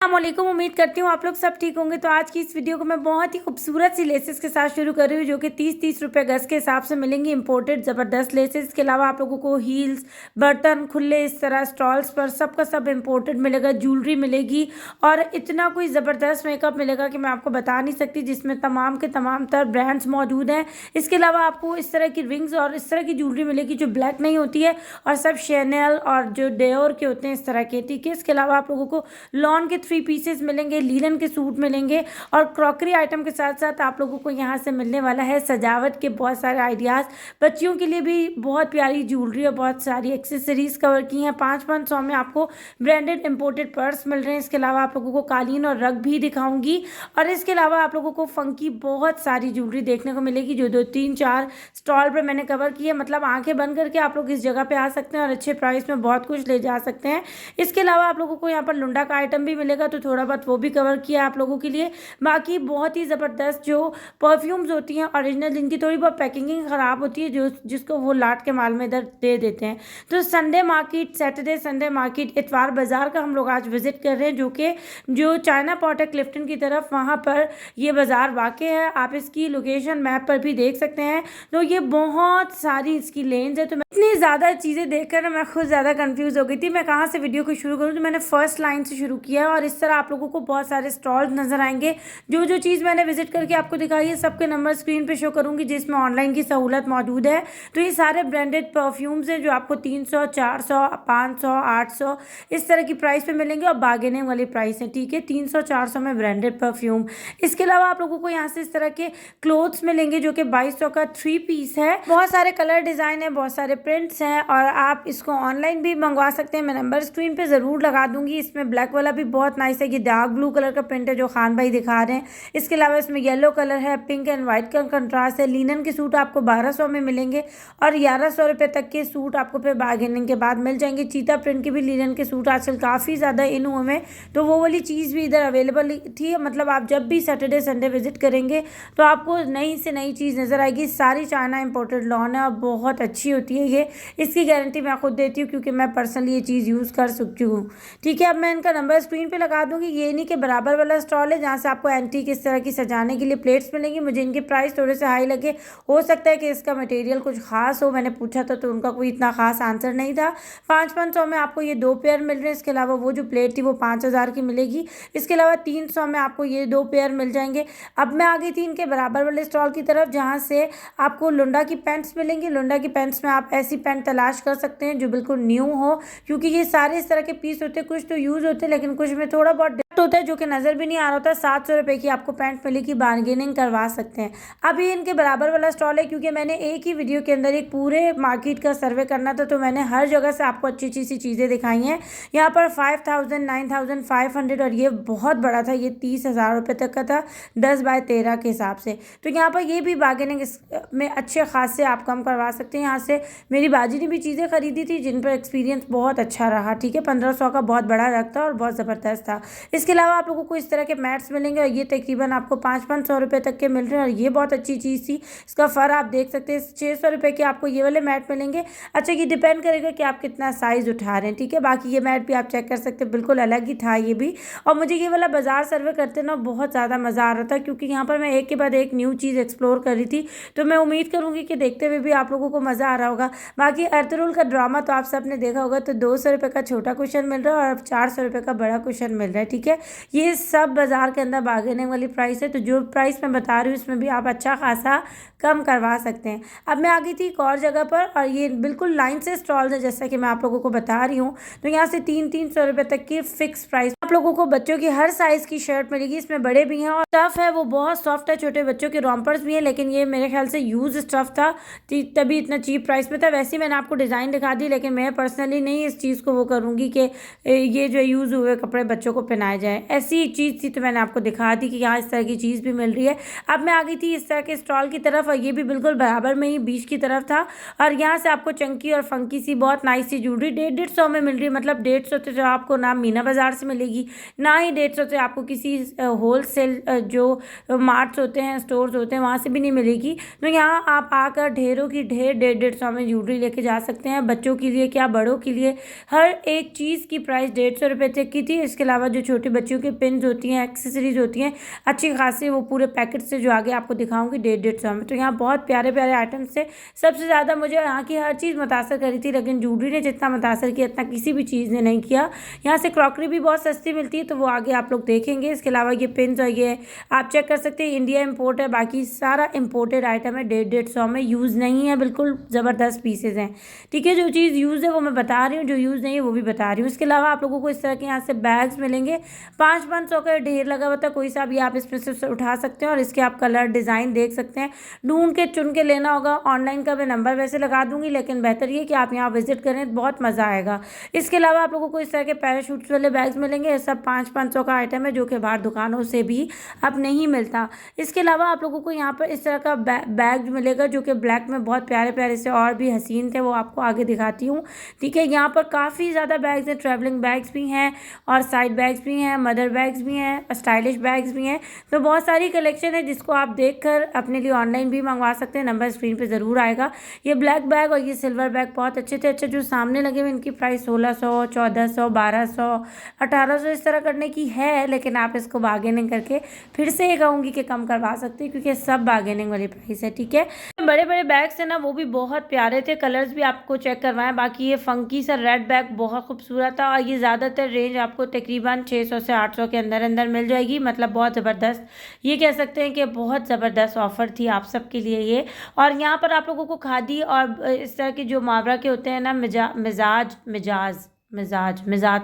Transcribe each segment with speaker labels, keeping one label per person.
Speaker 1: अस्सलामुअलैकुम। उम्मीद करती हूँ आप लोग सब ठीक होंगे। तो आज की इस वीडियो को मैं बहुत ही खूबसूरत सी लेसेस के साथ शुरू कर रही हूँ, जो कि 30-30 रुपये गज के हिसाब से मिलेंगी। इंपोर्टेड ज़बरदस्त लेसेस। इसके अलावा आप लोगों को हील्स, बर्तन, खुले इस तरह स्टॉल्स पर सबका सब इंपोर्टेड मिलेगा। ज्वेलरी मिलेगी और इतना कोई ज़बरदस्त मेकअप मिलेगा कि मैं आपको बता नहीं सकती, जिसमें तमाम के तमाम तर ब्रांड्स मौजूद हैं। इसके अलावा आपको इस तरह की रिंग्स और इस तरह की ज्वेलरी मिलेगी जो ब्लैक नहीं होती है, और सब शैनेल और जो डेयोर के होते हैं इस तरह के, ठीक है। इसके अलावा आप लोगों को लॉन के 3 पीसेस मिलेंगे, लीलन के सूट मिलेंगे, और क्रॉकरी आइटम के साथ साथ आप लोगों को यहाँ से मिलने वाला है सजावट के बहुत सारे आइडियाज़। बच्चियों के लिए भी बहुत प्यारी ज्वेलरी और बहुत सारी एक्सेसरीज कवर की हैं। 500 में आपको ब्रांडेड इंपोर्टेड पर्स मिल रहे हैं। इसके अलावा आप लोगों को कालीन और रग भी दिखाऊंगी, और इसके अलावा आप लोगों को फंकी बहुत सारी ज्वेलरी देखने को मिलेगी, जो 2-3-4 स्टॉल पर मैंने कवर की है। मतलब आंखें बंद करके आप लोग इस जगह पे आ सकते हैं और अच्छे प्राइस में बहुत कुछ ले जा सकते हैं। इसके अलावा आप लोगों को यहाँ पर लुंडा का आइटम भी मिलेगा, तो थोड़ा बहुत वो भी कवर किया आप लोगों के लिए। बाकी बहुत ही ज़बरदस्त जो परफ्यूम्स होती हैं ओरिजिनल, जिनकी थोड़ी बहुत पैकिंग ख़राब होती है, जो जिसको वो लाट के माल में इधर दे देते हैं। तो Sunday market, Saturday Sunday market, इतवार बाज़ार का हम लोग आज विजिट कर रहे हैं, जो चाइना पॉट है क्लिफ्टन की तरफ, वहाँ पर ये बाज़ार वाक़ है। आप इसकी लोकेशन मैप पर भी देख सकते हैं। तो ये बहुत सारी इसकी लेन्स है। तो इतनी ज़्यादा चीज़ें देखकर ना मैं खुद ज़्यादा कंफ्यूज हो गई थी मैं कहाँ से वीडियो को शुरू करूँ। तो मैंने फर्स्ट लाइन से शुरू किया, और इस तरह आप लोगों को बहुत सारे स्टॉल्स नजर आएंगे। जो जो चीज़ मैंने विजिट करके आपको दिखाई है, सबके नंबर स्क्रीन पे शो करूँगी, जिसमें ऑनलाइन की सहूलत मौजूद है। तो ये सारे ब्रांडेड परफ्यूम्स हैं जो आपको 300, 400, 500, 800 इस तरह की प्राइस पे मिलेंगे, और बार्गेनिंग वाली प्राइस है, ठीक है। 300-400 में ब्रांडेड परफ्यूम। इसके अलावा आप लोगों को यहाँ से इस तरह के क्लोथ्स मिलेंगे, जो कि 2200 का 3 पीस है। बहुत सारे कलर डिज़ाइन है, बहुत सारे प्रिंट्स हैं, और आप इसको ऑनलाइन भी मंगवा सकते हैं। मैं नंबर स्क्रीन पे ज़रूर लगा दूंगी। इसमें ब्लैक वाला भी बहुत नाइस है। ये डार्क ब्लू कलर का प्रिंट है जो खान भाई दिखा रहे हैं। इसके अलावा इसमें येलो कलर है, पिंक एंड वाइट का कंट्रास्ट है। लिनन के सूट आपको 1200 में मिलेंगे, और 1100 रुपये तक के सूट आपको फिर बार्गेनिंग के बाद मिल जाएंगे। चीता प्रिंट के भी लिनन के सूट आजकल काफ़ी ज़्यादा इन हुए हैं, तो वो वाली चीज़ भी इधर अवेलेबल थी। मतलब आप जब भी सैटरडे संडे विजिट करेंगे तो आपको नई से नई चीज़ नज़र आएगी। सारी चाइना इंपोर्टेड लॉन है और बहुत अच्छी होती है ये। इसकी गारंटी मैं खुद देती हूँ, क्योंकि मैं पर्सनली ये चीज़ यूज़ कर चुकी हूँ, ठीक है। अब मैं इनका नंबर स्क्रीन पे लगा दूंगी। ये नहीं कि बराबर वाला स्टॉल है जहाँ से आपको एंटीक इस तरह की सजाने के लिए प्लेट्स मिलेंगी। मुझे इनके प्राइस थोड़े से हाई लगे। हो सकता है कि इसका मटेरियल कुछ खास हो, मैंने पूछा था तो उनका कोई इतना खास आंसर नहीं था। 500 में आपको ये 2 पेयर मिल रहे हैं। इसके अलावा वो जो प्लेट थी वो 5000 की मिलेगी। इसके अलावा 300 में आपको ये 2 पेयर मिल जाएंगे। अब मैं आ गई थी इनके बराबर वाले स्टॉल की तरफ, जहाँ से आपको लुंडा की पैंट्स मिलेंगी। लुंडा की पैंट्स में आप ऐसी पैंट तलाश कर सकते हैं जो बिल्कुल न्यू हो, क्योंकि ये सारे इस तरह के पीस होते हैं। कुछ तो यूज़ होते हैं, लेकिन कुछ में थोड़ा बहुत डिफेक्ट होता है जो कि नज़र भी नहीं आ रहा होता। 700 रुपये की आपको पैंट मिलेगी, बार्गेनिंग करवा सकते हैं। अब ये इनके बराबर वाला स्टॉल है, क्योंकि मैंने एक ही वीडियो के अंदर एक पूरे मार्केट का सर्वे करना था, तो मैंने हर जगह से आपको अच्छी अच्छी सी चीज़ें दिखाई हैं। यहाँ पर 5000, 9500, और ये बहुत बड़ा था, ये 30,000 रुपये तक का था, 10 बाय 13 के हिसाब से। तो यहाँ पर ये भी बार्गेनिंग में अच्छे खासे आप कम करवा सकते हैं। यहाँ से मेरी बाजी ने भी चीज़ें खरीदी थी, जिन पर एक्सपीरियंस बहुत अच्छा रहा, ठीक है। 1500 का बहुत बड़ा रग था और बहुत ज़बरदस्त था। इसके अलावा आप लोगों को इस तरह के मैट्स मिलेंगे, और ये तकरीबन आपको 500 रुपये तक के मिल रहे हैं, और ये बहुत अच्छी चीज़ थी। इसका फ़र आप देख सकते हैं। 600 रुपये के आपको ये वाले मैट मिलेंगे। अच्छा, ये डिपेंड करेगा कि आप कितना साइज़ उठा रहे हैं, ठीक है। बाकी ये मैट भी आप चेक कर सकते हैं, बिल्कुल अलग ही था ये भी। और मुझे ये वाला बाज़ार सर्वे करते ना बहुत ज़्यादा मज़ा आ रहा था, क्योंकि यहाँ पर मैं एक के बाद एक न्यू चीज़ एक्सप्लोर कर रही थी। तो मैं उम्मीद करूँगी कि देखते हुए भी आप लोगों को मज़ा आ रहा होगा। बाकी अर्तुरुल का ड्रामा तो आप सब ने देखा होगा। तो 200 रुपये का छोटा कुशन मिल रहा है, और 400 रुपये का बड़ा कुशन मिल रहा है, ठीक है। ये सब बाज़ार के अंदर बार्गेनिंग वाली प्राइस है। तो जो प्राइस मैं बता रही हूँ, इसमें भी आप अच्छा खासा कम करवा सकते हैं। अब मैं आ गई थी एक और जगह पर, और ये बिल्कुल लाइन से स्टॉल्स है, जैसा कि मैं आप लोगों को बता रही हूँ। तो यहाँ से 300 रुपये तक की फिक्स प्राइस आप लोगों को बच्चों की हर साइज़ की शर्ट मिलेगी। इसमें बड़े भी हैं, और स्टफ़ है वो बहुत सॉफ्ट है। छोटे बच्चों के रॉम्पर्स भी हैं, लेकिन ये मेरे ख्याल से यूज़ स्टफ़ था, तभी इतना चीप प्राइस में था। वैसे ही मैंने आपको डिज़ाइन दिखा दी, लेकिन मैं पर्सनली नहीं इस चीज़ को वो करूँगी कि ये जो यूज़ हुए कपड़े बच्चों को पहनाए जाए। ऐसी एक चीज़ थी, तो मैंने आपको दिखा दी कि यहाँ इस तरह की चीज़ भी मिल रही है। अब मैं आ गई थी इस तरह के स्टॉल की तरफ, और ये भी बिल्कुल बराबर में ही बीच की तरफ था। और यहाँ से आपको चंकी और फंकी सी बहुत नाइस सी ज्वेलरी 150-150 में मिल रही है। मतलब 150 तो जो आपको नाम मीना बाज़ार से मिलेगी, मिलेगी, ना ही 150 से आपको किसी होलसेल जो मार्ट्स होते हैं, स्टोर्स होते हैं, वहाँ से भी नहीं मिलेगी। तो यहाँ आप आकर ढेरों की ढेर 150-150 में ज्वेलरी लेके जा सकते हैं। बच्चों के लिए क्या, बड़ों के लिए, हर एक चीज़ की प्राइस 150 रुपये तक की थी। इसके अलावा जो छोटे बच्चों की पिन्स होती हैं, एक्सेसरीज होती हैं, अच्छी खासी, वो पूरे पैकेट से जो आगे आपको दिखाऊंगी 150-150 में। तो यहाँ बहुत प्यारे प्यारे आइटम्स थे। सबसे ज़्यादा मुझे यहाँ की हर चीज़ मुतासर करी थी, लेकिन ज्वेलरी ने जितना मुतासर किया इतना किसी भी चीज़ ने नहीं किया। यहाँ से क्रॉकरी भी बहुत सस्ती मिलती है, तो वो आगे आप लोग देखेंगे। इसके अलावा ये पिन्स और ये आप चेक कर सकते हैं, इंडिया इम्पोर्ट है, बाकी सारा इम्पोर्टेड आइटम है। 150-150 में, यूज़ नहीं है, बिल्कुल ज़बरदस्त पीसेज हैं। ठीक है, जो चीज़ यूज़ है वो मैं बता रही हूँ, जो यूज़ नहीं है वो भी बता रही हूँ। इसके अलावा आप लोगों को इस तरह के यहाँ से बैग्स मिलेंगे, 500-500 का ढेर लगा हुआ था, कोई सा भी आप इसमें से उठा सकते हैं और इसके आप कलर डिज़ाइन देख सकते हैं। ढूंढ के चुन के लेना होगा। ऑनलाइन का मैं नंबर वैसे लगा दूंगी, लेकिन बेहतर ये कि आप यहाँ विजिट करें, बहुत मज़ा आएगा। इसके अलावा आप लोगों को इस तरह के पैराशूट्स वाले बैग्स मिलेंगे। ये सब 500-500 का आइटम है, जो कि बाहर दुकानों से भी अब नहीं मिलता। इसके अलावा आप लोगों को यहाँ पर इस तरह का बैग मिलेगा, जो कि ब्लैक में बहुत प्यारे प्यारे से और भी हसीन थे, वो आपको आगे दिखाती हूँ। ठीक है, यहाँ पर काफ़ी ज़्यादा बैग्स हैं, ट्रैवलिंग बैग्स भी हैं और साइड बैग्स भी हैं, मदर बैग्स भी हैं, स्टाइलिश बैग्स भी हैं। तो बहुत सारी कलेक्शन है, जिसको आप देखकर अपने लिए ऑनलाइन भी मंगवा सकते हैं। नंबर स्क्रीन पे ज़रूर आएगा। ये ब्लैक बैग और ये सिल्वर बैग बहुत अच्छे थे। अच्छा, जो सामने लगे हुए इनकी प्राइस 1600, 1400, 1200, 1800 इस तरह करने की है, लेकिन आप इसको बार्गेनिंग करके फिर से ये कहूँगी कि कम करवा सकते हैं, क्योंकि सब बार्गेनिंग वाली प्राइस है। ठीक है, बड़े बड़े बैग्स हैं ना, वो भी बहुत प्यारे थे, कलर्स भी आपको चेक करवाएं। बाकी ये फंकी सा रेड बैग बहुत खूबसूरत था, और ये ज़्यादातर रेंज आपको तकरीबन 600 से 800 के अंदर अंदर मिल जाएगी। मतलब बहुत ज़बरदस्त, ये कह सकते हैं कि बहुत ज़बरदस्त ऑफ़र थी आप सब के लिए ये। और यहाँ पर आप लोगों को खादी और इस तरह के जो मावरा के होते हैं ना, मिजाज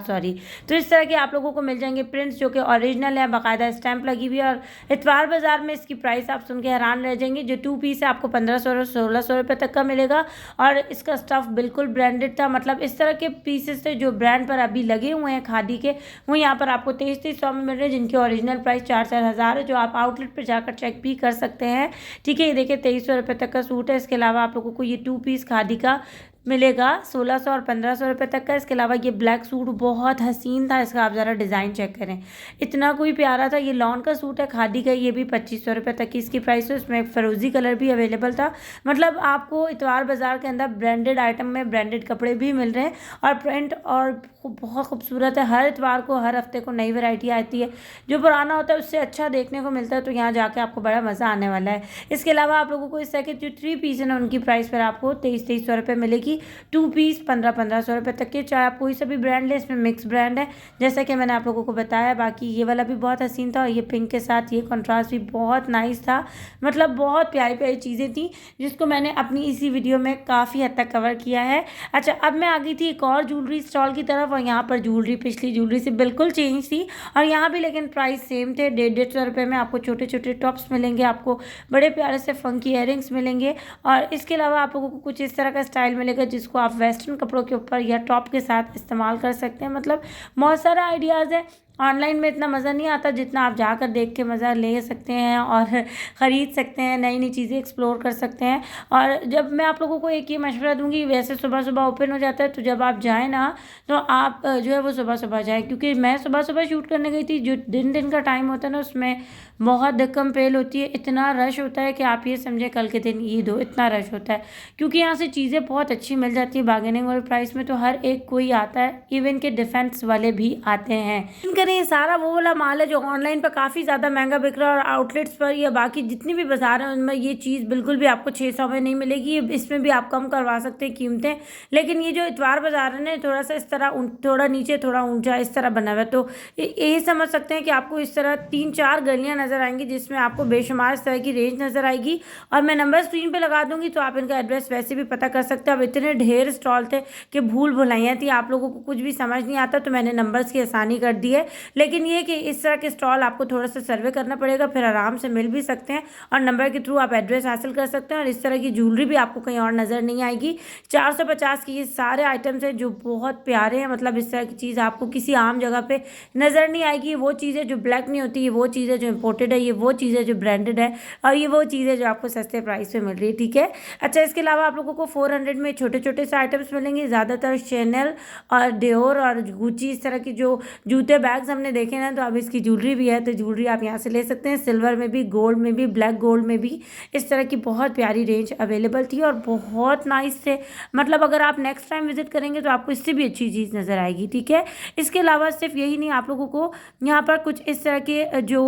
Speaker 1: सॉरी, तो इस तरह के आप लोगों को मिल जाएंगे प्रिंट्स, जो कि ओरिजिनल है, बाकायदा स्टैंप लगी हुई है। और इतवार बाज़ार में इसकी प्राइस आप सुन के हैरान रह जाएंगे। जो 2 पीस है आपको 1500 और 1600 रुपये तक का मिलेगा, और इसका स्टफ़ बिल्कुल ब्रांडेड था। मतलब इस तरह के पीसेस थे जो ब्रांड पर अभी लगे हुए हैं खादी के, वो यहाँ पर आपको 2300 में मिल रहे हैं, जिनकी ओरिजिनल प्राइस 4-4 हज़ार है, जो आप आउटलेट पर जाकर चेक भी कर सकते हैं। ठीक है, ये देखिए 2300 रुपये तक का सूट है। इसके अलावा आप लोगों को ये 2 पीस खादी का मिलेगा 1600 और 1500 रुपये तक का। इसके अलावा ये ब्लैक सूट बहुत हसीन था, इसका आप ज़रा डिज़ाइन चेक करें, इतना कोई प्यारा था। ये लॉन का सूट है खादी का, ये भी 2500 रुपये तक की इसकी प्राइस है। इसमें फ़िरोज़ी कलर भी अवेलेबल था। मतलब आपको इतवार बाज़ार के अंदर ब्रांडेड आइटम में ब्रांडेड कपड़े भी मिल रहे हैं, और प्रिंट और बहुत खूबसूरत है। हर इतवार को, हर हफ्ते को नई वैरायटी आती है, जो पुराना होता है उससे अच्छा देखने को मिलता है। तो यहाँ जाके आपको बड़ा मज़ा आने वाला है। इसके अलावा आप लोगों को इस तरह के जो 3 पीस है ना, उनकी प्राइस पर आपको 2300 रुपये मिलेगी। 2 पीस 1500 रुपये तक के, चाहे आप कोई सा भी ब्रांड ले, इसमें मिक्स ब्रांड है जैसा कि मैंने आप लोगों को बताया। बाकी ये वाला भी बहुत हसीन था, और ये पिंक के साथ ये कंट्रास्ट भी बहुत नाइस था। मतलब बहुत प्यारी प्यारी चीज़ें थी, जिसको मैंने अपनी इसी वीडियो में काफ़ी हद तक कवर किया है। अच्छा, अब मैं आ गई थी एक और ज्वेलरी स्टॉल की तरफ, और यहाँ पर ज्वेलरी पिछली ज्वेलरी से बिल्कुल चेंज थी, और यहाँ भी लेकिन प्राइस सेम थे। 150-150 रुपये में आपको छोटे छोटे टॉप्स मिलेंगे, आपको बड़े प्यारे से फंकी इयररिंग्स मिलेंगे, और इसके अलावा आप लोगों को कुछ इस तरह का स्टाइल मिलेगा, जिसको आप वेस्टर्न कपड़ों के ऊपर या टॉप के साथ इस्तेमाल कर सकते हैं। मतलब बहुत सारा आइडियाज़ है। ऑनलाइन में इतना मज़ा नहीं आता जितना आप जाकर देख के मज़ा ले सकते हैं और ख़रीद सकते हैं, नई नई चीज़ें एक्सप्लोर कर सकते हैं। और जब मैं आप लोगों को एक ये मशवरा दूंगी, वैसे सुबह सुबह ओपन हो जाता है, तो जब आप जाएँ ना, तो आप जो है वो सुबह सुबह जाएँ, क्योंकि मैं सुबह सुबह शूट करने गई थी। जो दिन का टाइम होता है ना, उसमें बहुत धक्कम पेल होती है, इतना रश होता है कि आप ये समझें कल के दिन ईद हो, इतना रश होता है। क्योंकि यहाँ से चीज़ें बहुत अच्छी मिल जाती है बार्गेनिंग वाले प्राइस में, तो हर एक कोई आता है, इवन के डिफेंस वाले भी आते हैं। ये सारा वो वाला माल है जो ऑनलाइन पर काफ़ी ज़्यादा महंगा बिक रहा है, और आउटलेट्स पर या बाकी जितनी भी बाजार हैं उनमें ये चीज़ बिल्कुल भी आपको 600 में नहीं मिलेगी। इसमें भी आप कम करवा सकते हैं कीमतें, लेकिन ये जो इतवार बाजार है ना, थोड़ा सा इस तरह थोड़ा नीचे थोड़ा ऊंचा इस तरह बना हुआ है। तो यही समझ सकते हैं कि आपको इस तरह 3-4 गलियाँ नज़र आएंगी, जिसमें आपको बेशुमार इस तरह की रेंज नज़र आएगी। और मैं नंबर स्क्रीन पर लगा दूँगी, तो आप इनका एड्रेस वैसे भी पता कर सकते हैं। अब इतने ढेर स्टॉल थे कि भूल भुलाइयाँ थी, आप लोगों को कुछ भी समझ नहीं आता, तो मैंने नंबर्स की आसानी कर दी है। लेकिन ये कि इस तरह के स्टॉल आपको थोड़ा सा सर्वे करना पड़ेगा, फिर आराम से मिल भी सकते हैं, और नंबर के थ्रू आप एड्रेस हासिल कर सकते हैं। और इस तरह की ज्वेलरी भी आपको कहीं और नज़र नहीं आएगी। 450 की ये सारे आइटम्स हैं जो बहुत प्यारे हैं। मतलब इस तरह की चीज़ आपको किसी आम जगह पे नज़र नहीं आएगी। वो चीज़ें जो ब्लैक नहीं होती, ये वो चीज़ें जो इम्पोर्टेड है, ये वो चीज़ें जो ब्रांडेड है, और ये वो चीज़ें जो आपको सस्ते प्राइस पे मिल रही है। ठीक है, अच्छा, इसके अलावा आप लोगों को 400 में छोटे छोटे से आइटम्स मिलेंगे, ज़्यादातर शैनल और डियोर और गुची इस तरह की जो जूते बैग बैग्स हमने देखे ना, तो अब इसकी ज्वेलरी भी है, तो ज्वेलरी आप यहाँ से ले सकते हैं। सिल्वर में भी, गोल्ड में भी, ब्लैक गोल्ड में भी इस तरह की बहुत प्यारी रेंज अवेलेबल थी और बहुत नाइस थे। मतलब अगर आप नेक्स्ट टाइम विजिट करेंगे तो आपको इससे भी अच्छी चीज़ नज़र आएगी, ठीक है। इसके अलावा सिर्फ यही नहीं, आप लोगों को यहाँ पर कुछ इस तरह के जो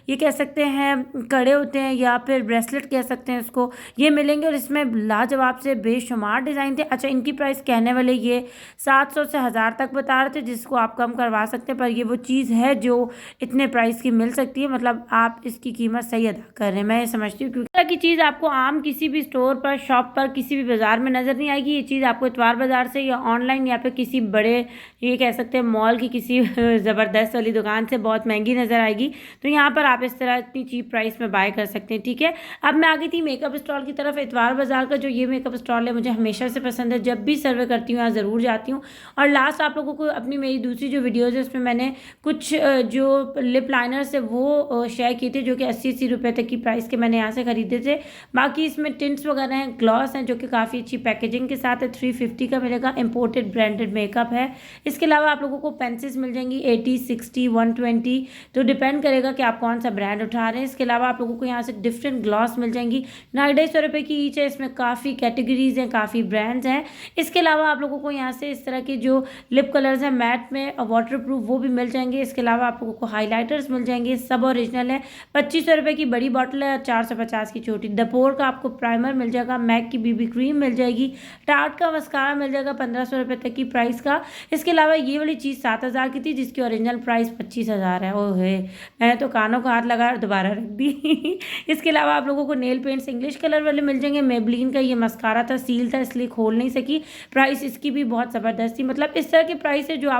Speaker 1: ये कह सकते हैं कड़े होते हैं या फिर ब्रेसलेट कह सकते हैं इसको, ये मिलेंगे और इसमें लाजवाब से बेशुमार डिज़ाइन थे। अच्छा, इनकी प्राइस कहने वाले ये 700 से 1000 तक बता रहे थे, जिसको आप कम करवा सकते हैं, पर ये वो चीज़ है जो इतने प्राइस की मिल सकती है। मतलब आप इसकी कीमत सही अदा कर रहे हैं, मैं ये समझती हूँ, क्योंकि इस तरह की चीज़ आपको आम किसी भी स्टोर पर, शॉप पर, किसी भी बाज़ार में नज़र नहीं आएगी। ये चीज़ आपको इतवार बाज़ार से या ऑनलाइन या फिर किसी बड़े ये कह सकते हैं मॉल की किसी ज़बरदस्त वाली दुकान से बहुत महंगी नज़र आएगी। तो यहाँ पर आप इस तरह इतनी चीप प्राइस में बाय कर सकते हैं, ठीक है। अब मैं आ गई थी मेकअप स्टॉल की तरफ। इतवार बाज़ार का जो ये मेकअप स्टॉल है मुझे हमेशा से पसंद है, जब भी सर्वे करती हूँ यहाँ ज़रूर जाती हूँ। और लास्ट आप लोगों को अपनी मेरी दूसरी जो वीडियोज़ है उसमें मैंने कुछ जो लिप लाइनर्स है वो शेयर किए थे, जो कि 80-80 रुपये तक की प्राइस के मैंने यहाँ से खरीदे थे। बाकी इसमें टिंट्स वगैरह हैं, ग्लॉस हैं, जो कि काफ़ी अच्छी पैकेजिंग के साथ है। 350 का मिलेगा, इम्पोर्टेड ब्रांडेड मेकअप है। इसके अलावा आप लोगों को पेंसिल्स मिल जाएंगी 80, 60, 120, तो डिपेंड करेगा कि आप कौन सा ब्रांड उठा रहे हैं। इसके अलावा आप लोगों को यहाँ से डिफरेंट ग्लॉस मिल जाएंगी, 250 रुपये की ईच है। इसमें काफ़ी कैटेगरीज हैं, काफ़ी ब्रांड्स हैं। इसके अलावा आप लोगों को यहाँ से इस तरह के जो लिप कलर्स हैं मैट में वाटर प्रूफ, वो भी मिल जाएंगे। इसके अलावा आप लोगों को हाईलाइटर्स मिल जाएंगे, सब ओरिजिनल है। 2500 रुपये की बड़ी बॉटल है, 450 की छोटी। दपोर का आपको प्राइमर मिल जाएगा, मैक की बीबी क्रीम मिल जाएगी, टार्ट का मस्कारा मिल जाएगा 1500 रुपये तक की प्राइस का। इसके अलावा ये वाली चीज़ 7000 की थी, जिसकी ओरिजिनल प्राइस 25000 है। ओह है, मैंने तो कानों का हाथ लगा और दोबारा रख दी। इसके अलावा आप लोगों को नेल पेंट्स इंग्लिश कलर वाले मिल जाएंगे। मेबलिन का ये मस्कारा था, सील था, इसलिए खोल नहीं सकी। प्राइस इसकी भी बहुत ज़बरदस्त थी। मतलब इस तरह की प्राइस है जो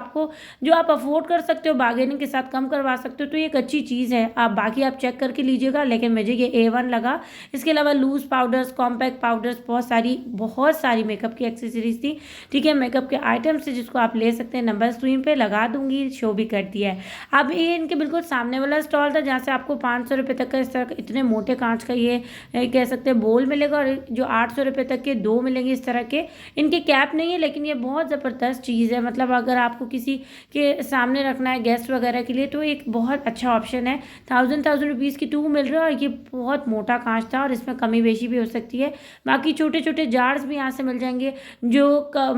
Speaker 1: आप अफोर्ड कर सकते हो, बार्गेनिंग के साथ कम करवा सकते हो, तो ये एक अच्छी चीज़ है। आप बाकी आप चेक करके लीजिएगा, लेकिन मुझे ये A1 लगा। इसके अलावा लूज पाउडर्स, कॉम्पैक्ट पाउडर्स, बहुत सारी मेकअप की एक्सेसरीज थी, ठीक है। मेकअप के आइटम्स है जिसको आप ले सकते हैं। नंबर स्क्रीन पे लगा दूंगी, शो भी कर दिया है। अब ये इनके बिल्कुल सामने वाला स्टॉल था, जहाँ से आपको 500 रुपये तक का इस तरह इतने मोटे कांच का ये कह सकते हैं बोल मिलेगा, और जो 800 रुपये तक के 2 मिलेंगे इस तरह के। इनके कैप नहीं है, लेकिन ये बहुत ज़बरदस्त चीज़ है। मतलब अगर आपको किसी के सामने रखना है गेस्ट वगैरह के लिए, तो एक बहुत अच्छा ऑप्शन है। 1000 रुपीज़ की 2 मिल रहा है, और ये बहुत मोटा कांच था और इसमें कमी बेशी भी हो सकती है। बाकी छोटे छोटे जार्स भी यहाँ से मिल जाएंगे। जो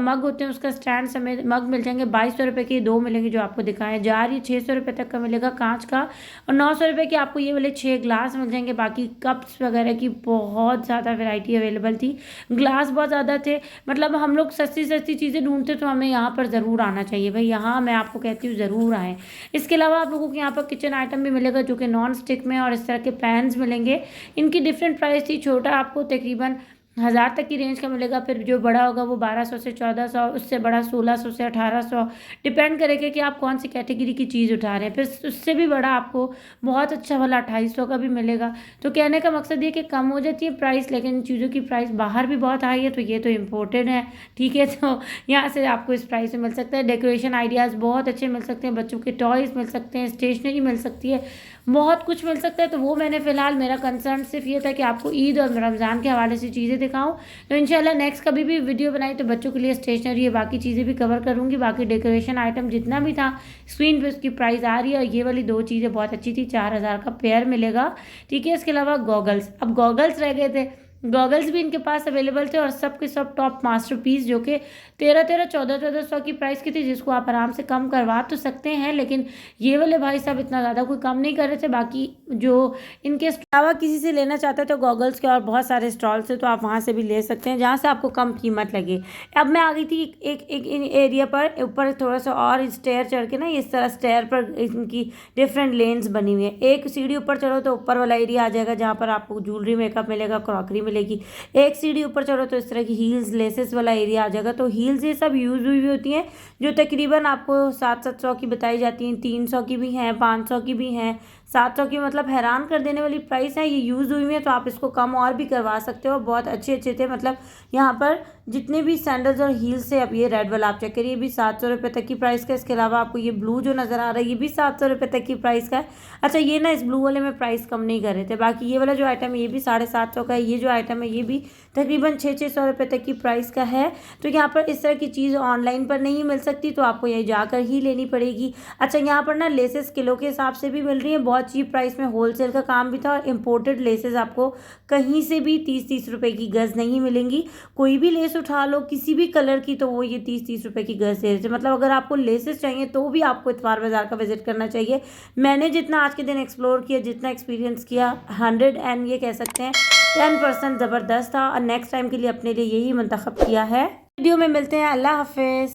Speaker 1: मग होते हैं उसका स्टैंड समेत मग मिल जाएंगे, 2200 रुपये के 2 मिलेंगे जो आपको दिखाएं। जार ये 600 रुपये तक का मिलेगा कांच का, और 900 रुपये के आपको ये वाले 6 ग्लास मिल जाएंगे। बाकी कप्स वगैरह की बहुत ज़्यादा वैरायटी अवेलेबल थी, ग्लास बहुत ज़्यादा थे। मतलब हम लोग सस्ती सस्ती चीज़ें ढूंढते तो हमें यहाँ पर ज़रूर आना चाहिए भाई, यहाँ मैं आपको कहती हूँ ज़रूर आएँ। इसके अलावा आप लोगों को यहाँ पर किचन आइटम भी मिलेगा, जो कि नॉन स्टिक में, और इस तरह के पैन्स मिलेंगे। इनकी डिफरेंट प्राइस थी। छोटा आपको तकरीबन 1000 तक की रेंज का मिलेगा, फिर जो बड़ा होगा वो 1200 से 1400, उससे बड़ा 1600 से 1800, डिपेंड करेगा कि आप कौन सी कैटेगरी की चीज़ उठा रहे हैं। फिर उससे भी बड़ा आपको बहुत अच्छा वाला 2800 का भी मिलेगा। तो कहने का मकसद ये कि कम हो जाती है प्राइस, लेकिन इन चीज़ों की प्राइस बाहर भी बहुत हाई है, तो ये तो इम्पोर्टेड है, ठीक है। तो यहाँ से आपको इस प्राइस में मिल सकता है। डेकोरेशन आइडियाज़ बहुत अच्छे मिल सकते हैं, बच्चों के टॉयज़ मिल सकते हैं, स्टेशनरी मिल सकती है, बहुत कुछ मिल सकता है। तो वो मैंने फ़िलहाल, मेरा कंसर्न सिर्फ ये था कि आपको ईद और रमज़ान के हवाले से चीज़ें दिखाऊं। तो इंशाल्लाह नेक्स्ट कभी भी वीडियो बनाई तो बच्चों के लिए स्टेशनरी है, बाकी चीज़ें भी कवर करूँगी। बाकी डेकोरेशन आइटम जितना भी था स्क्रीन पे उसकी प्राइस आ रही है। और ये वाली 2 चीज़ें बहुत अच्छी थी, 4000 का पेयर मिलेगा, ठीक है। इसके अलावा गॉगल्स, अब गॉगल्स रह गए थे। गॉगल्स भी इनके पास अवेलेबल थे, और सब के सब टॉप मास्टरपीस, जो कि 1400 की प्राइस की थी, जिसको आप आराम से कम करवा तो सकते हैं। लेकिन ये वाले भाई साहब इतना ज़्यादा कोई कम नहीं कर रहे थे। बाकी जो इनके अलावा किसी से लेना चाहते तो गॉगल्स के और बहुत सारे स्टॉल से, तो आप वहाँ से भी ले सकते हैं जहाँ से आपको कम कीमत लगे। अब मैं आ गई थी एक इन एरिया पर, ऊपर थोड़ा सा और स्टेयर चढ़ के ना, इस तरह स्टेयर पर इनकी डिफरेंट लेन्स बनी हुई है। एक सीढ़ी ऊपर चढ़ो तो ऊपर वाला एरिया आ जाएगा, जहाँ पर आपको ज्वेलरी मेकअप मिलेगा, क्रॉकरी मिलेगी। एक सीढ़ी ऊपर चढ़ो तो इस तरह की हील्स लेसेस वाला एरिया आ जाएगा। तो हील्स ये सब यूज हुई होती हैं, जो तकरीबन आपको 700 की बताई जाती हैं, 300 की भी हैं, 500 की भी हैं, 700 की मतलब हैरान कर देने वाली प्राइस है। ये यूज़ हुई है तो आप इसको कम और भी करवा सकते हो। बहुत अच्छे अच्छे थे, मतलब यहाँ पर जितने भी सैंडल्स और हील्स है। अब ये रेड वाला आप चेक करिए, ये भी 700 रुपये तक की प्राइस का है। इसके अलावा आपको ये ब्लू जो नज़र आ रहा है ये भी 700 रुपये तक की प्राइस का है। अच्छा, ये ना इस ब्लू वाले में प्राइस कम नहीं कर रहे थे। बाकी ये वाला जो आइटम है ये भी 750 का है। ये जो आइटम है ये भी तकरीबन 600 रुपये तक की प्राइस का है। तो यहाँ पर इस तरह की चीज़ ऑनलाइन पर नहीं मिल सकती, तो आपको यही जाकर ही लेनी पड़ेगी। अच्छा, यहाँ पर ना लेसेस किलो के हिसाब से भी मिल रही है, बहुत चीप प्राइस में होलसेल का काम भी था। और इम्पोर्टेड लेसेस आपको कहीं से भी 30-30 रुपये की गज़ नहीं मिलेंगी। कोई भी लेस उठा लो किसी भी कलर की, तो वो ये 30-30 रुपये की गज़ दे रहे थे। मतलब अगर आपको लेसेस चाहिए तो भी आपको इतवार बाज़ार का विजिट करना चाहिए। मैंने जितना आज के दिन एक्सप्लोर किया, जितना एक्सपीरियंस किया, 100 एंड ये कह सकते हैं 10% ज़बरदस्त था। और नेक्स्ट टाइम के लिए अपने लिए यही मंतखब किया है। वीडियो में मिलते हैं। अल्लाह हाफिज़।